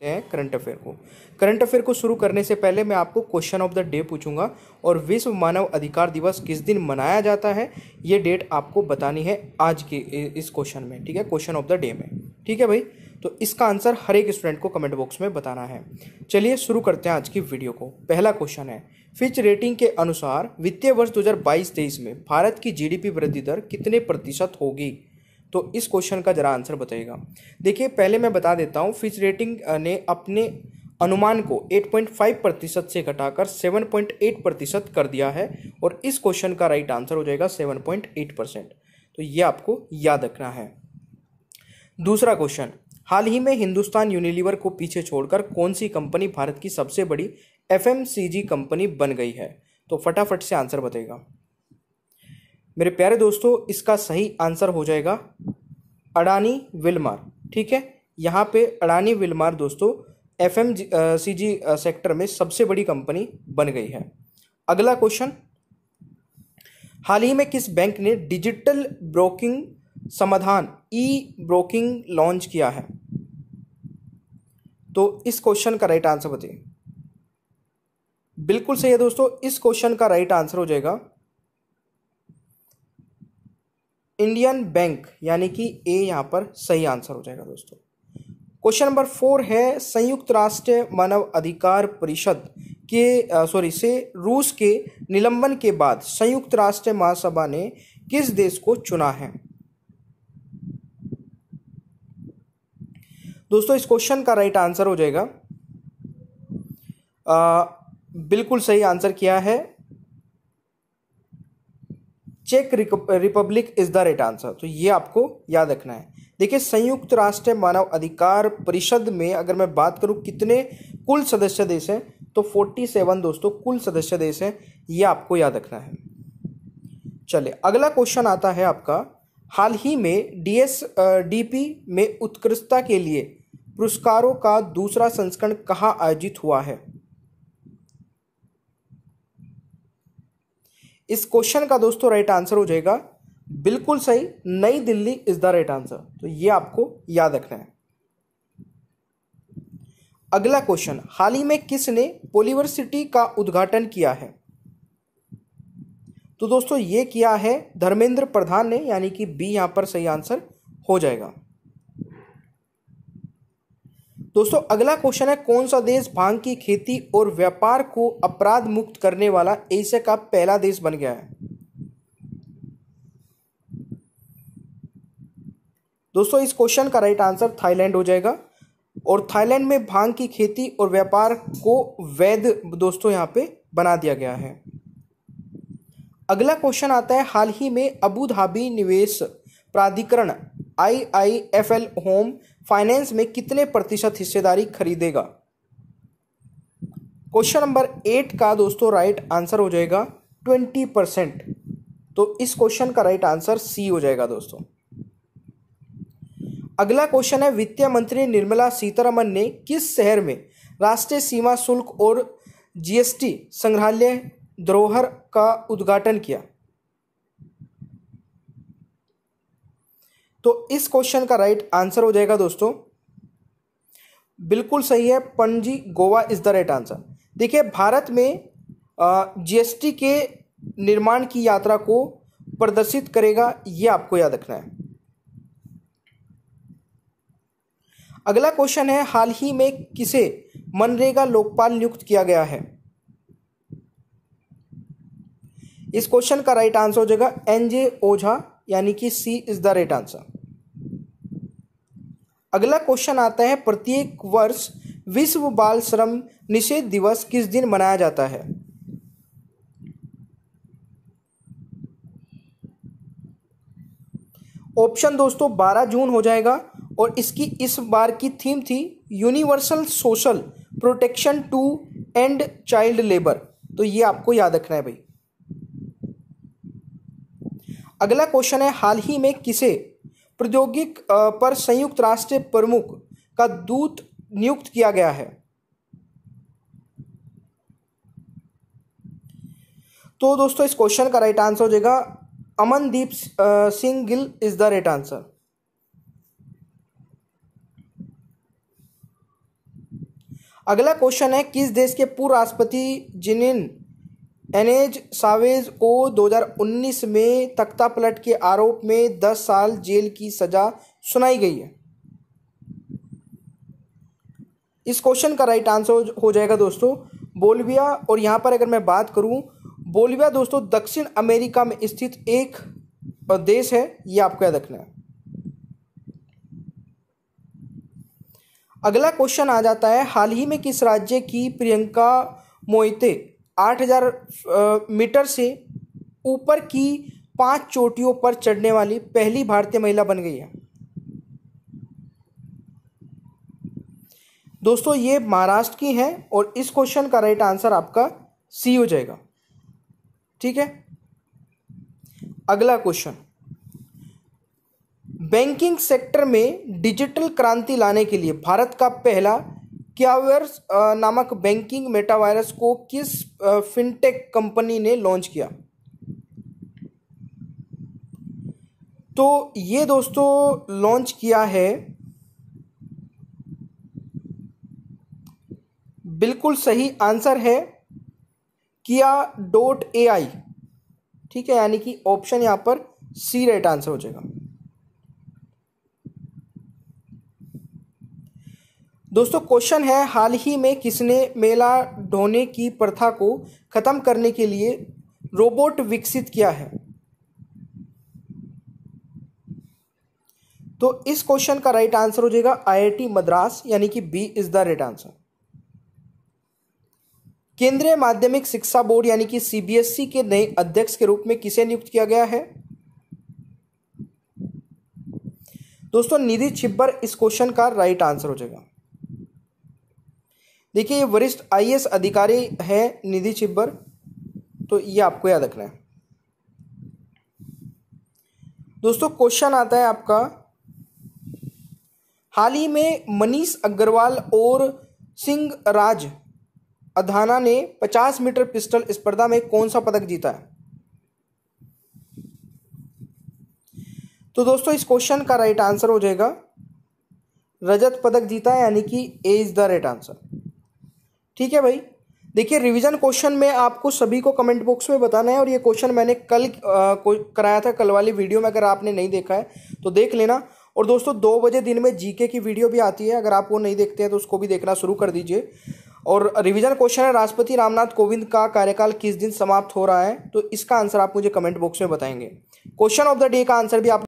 हैं current affair को। Current affair को शुरू करने से पहले मैं आपको क्वेश्चन ऑफ द डे पूछूंगा और विश्व मानव अधिकार दिवस किस दिन मनाया जाता है ये डेट आपको बतानी है आज के इस क्वेश्चन में, ठीक है, क्वेश्चन ऑफ द डे में। ठीक है भाई, तो इसका आंसर हर एक स्टूडेंट को कमेंट बॉक्स में बताना है। चलिए शुरू करते हैं आज की वीडियो को। पहला क्वेश्चन है, फिच रेटिंग के अनुसार वित्तीय वर्ष 2022-23 में भारत की जीडीपी वृद्धि दर कितने प्रतिशत होगी? तो इस क्वेश्चन का जरा आंसर बताइएगा। देखिए पहले मैं बता देता हूँ, फिच रेटिंग ने अपने अनुमान को 8.5% से घटाकर 7.8% कर दिया है और इस क्वेश्चन का राइट आंसर हो जाएगा 7.8%। तो ये आपको याद रखना है। दूसरा क्वेश्चन, हाल ही में हिंदुस्तान यूनिलीवर को पीछे छोड़कर कौन सी कंपनी भारत की सबसे बड़ी एफएमसीजी कंपनी बन गई है? तो फटाफट से आंसर बताइएगा मेरे प्यारे दोस्तों। इसका सही आंसर हो जाएगा अडानी विलमार। ठीक है, यहाँ पे अडानी विलमार दोस्तों एफएमसीजी सेक्टर में सबसे बड़ी कंपनी बन गई है। अगला क्वेश्चन, हाल ही में किस बैंक ने डिजिटल ब्रोकिंग समाधान ई ब्रोकिंग लॉन्च किया है? तो इस क्वेश्चन का राइट आंसर बताइए। बिल्कुल सही है दोस्तों, इस क्वेश्चन का राइट आंसर हो जाएगा इंडियन बैंक, यानी कि ए यहां पर सही आंसर हो जाएगा दोस्तों। क्वेश्चन नंबर 4 है, संयुक्त राष्ट्र मानव अधिकार परिषद के से रूस के निलंबन के बाद संयुक्त राष्ट्र महासभा ने किस देश को चुना है? दोस्तों इस क्वेश्चन का राइट आंसर हो जाएगा बिल्कुल सही आंसर किया है चेक Republic is the right answer. तो ये आपको याद रखना है। देखिए संयुक्त राष्ट्र मानव अधिकार परिषद में अगर मैं बात करूं कितने कुल सदस्य देश हैं, तो 47 दोस्तों कुल सदस्य देश हैं, ये आपको याद रखना है। चलिए अगला क्वेश्चन आता है आपका, हाल ही में डीएसडीपी में उत्कृष्टता के लिए पुरस्कारों का दूसरा संस्करण कहाँ आयोजित हुआ है? इस क्वेश्चन का दोस्तों राइट आंसर हो जाएगा बिल्कुल सही, नई Delhi is the right answer. तो ये आपको याद रखना है। अगला क्वेश्चन, हाल ही में किसने पोलिवर्सिटी का उद्घाटन किया है? तो दोस्तों ये किया है धर्मेंद्र प्रधान ने, यानी कि बी यहां पर सही आंसर हो जाएगा। दोस्तों अगला क्वेश्चन है, कौन सा देश भांग की खेती और व्यापार को अपराध मुक्त करने वाला एशिया का पहला देश बन गया है? दोस्तों इस क्वेश्चन का राइट आंसर थाईलैंड हो जाएगा और थाईलैंड में भांग की खेती और व्यापार को वैध दोस्तों यहां पे बना दिया गया है। अगला क्वेश्चन आता है, हाल ही में अबू धाबी निवेश प्राधिकरण IIFL होम फाइनेंस में कितने प्रतिशत हिस्सेदारी खरीदेगा? क्वेश्चन नंबर 8 का दोस्तों राइट आंसर हो जाएगा 20%। तो इस क्वेश्चन का राइट आंसर सी हो जाएगा दोस्तों। अगला क्वेश्चन है, वित्त मंत्री निर्मला सीतारमण ने किस शहर में राष्ट्रीय सीमा शुल्क और जीएसटी संग्रहालय धरोहर का उद्घाटन किया? तो इस क्वेश्चन का राइट आंसर हो जाएगा दोस्तों बिल्कुल सही है, Panaji Goa is the right answer. देखिए भारत में जीएसटी के निर्माण की यात्रा को प्रदर्शित करेगा, ये आपको याद रखना है। अगला क्वेश्चन है, हाल ही में किसे मनरेगा लोकपाल नियुक्त किया गया है? इस क्वेश्चन का राइट आंसर हो जाएगा NJ ओझा, यानी कि सी इज द राइट आंसर। अगला क्वेश्चन आता है, प्रत्येक वर्ष विश्व बाल श्रम निषेध दिवस किस दिन मनाया जाता है? ऑप्शन दोस्तों 12 जून हो जाएगा और इसकी इस बार की थीम थी universal social protection to end child labour. तो ये आपको याद रखना है भाई। अगला क्वेश्चन है, हाल ही में किसे प्रौद्योगिक पर संयुक्त राष्ट्र प्रमुख का दूत नियुक्त किया गया है? तो दोस्तों इस क्वेश्चन का राइट आंसर हो जाएगा Amandeep Singh Gill is the right answer. अगला क्वेश्चन है, किस देश के पूर्व राष्ट्रपति जिनिन एनेज सावेज को 2019 में तख्तापलट के आरोप में 10 साल जेल की सजा सुनाई गई है? इस क्वेश्चन का राइट आंसर हो जाएगा दोस्तों बोलिविया। और यहाँ पर अगर मैं बात करूँ, बोलिविया दोस्तों दक्षिण अमेरिका में स्थित एक देश है, ये आपको याद रखना है। अगला क्वेश्चन आ जाता है, हाल ही में किस राज्य की प्रियंका मोइते 8000 मीटर से ऊपर की 5 चोटियों पर चढ़ने वाली पहली भारतीय महिला बन गई है? दोस्तों ये महाराष्ट्र की हैं और इस क्वेश्चन का राइट आंसर आपका सी हो जाएगा। ठीक है, अगला क्वेश्चन, बैंकिंग सेक्टर में डिजिटल क्रांति लाने के लिए भारत का पहला क्यावर्स नामक बैंकिंग मेटावायरस को किस फिनटेक कंपनी ने लॉन्च किया? तो ये दोस्तों लॉन्च किया है, बिल्कुल सही आंसर है Kia.ai। ठीक है, यानी कि ऑप्शन यहां पर सी राइट आंसर हो जाएगा। दोस्तों क्वेश्चन है, हाल ही में किसने मेला ढोने की प्रथा को खत्म करने के लिए रोबोट विकसित किया है? तो इस क्वेश्चन का राइट आंसर हो जाएगा IIT मद्रास, यानी कि B is the right answer. केंद्रीय माध्यमिक शिक्षा बोर्ड यानी कि CBSE के नए अध्यक्ष के रूप में किसे नियुक्त किया गया है? दोस्तों निधि छिब्बर इस क्वेश्चन का राइट आंसर हो जाएगा। देखिए ये वरिष्ठ IAS अधिकारी है निधि छिब्बर, तो ये आपको याद रखना है। दोस्तों क्वेश्चन आता है आपका, हाल ही में मनीष अग्रवाल और सिंह राज अधाना ने 50 मीटर पिस्टल स्पर्धा में कौन सा पदक जीता है? तो दोस्तों इस क्वेश्चन का राइट आंसर हो जाएगा रजत पदक जीता है, यानी कि ए इज द राइट आंसर। ठीक है भाई, देखिए रिवीजन क्वेश्चन में आपको सभी को कमेंट बॉक्स में बताना है, और ये क्वेश्चन मैंने कल कराया था, कल वाली वीडियो में, अगर आपने नहीं देखा है तो देख लेना। और दोस्तों 2 बजे दिन में जीके की वीडियो भी आती है, अगर आप वो नहीं देखते हैं तो उसको भी देखना शुरू कर दीजिए। और रिवीजन क्वेश्चन है, राष्ट्रपति रामनाथ कोविंद का कार्यकाल किस दिन समाप्त हो रहा है? तो इसका आंसर आप मुझे कमेंट बॉक्स में बताएंगे। क्वेश्चन ऑफ द डे का आंसर भी आप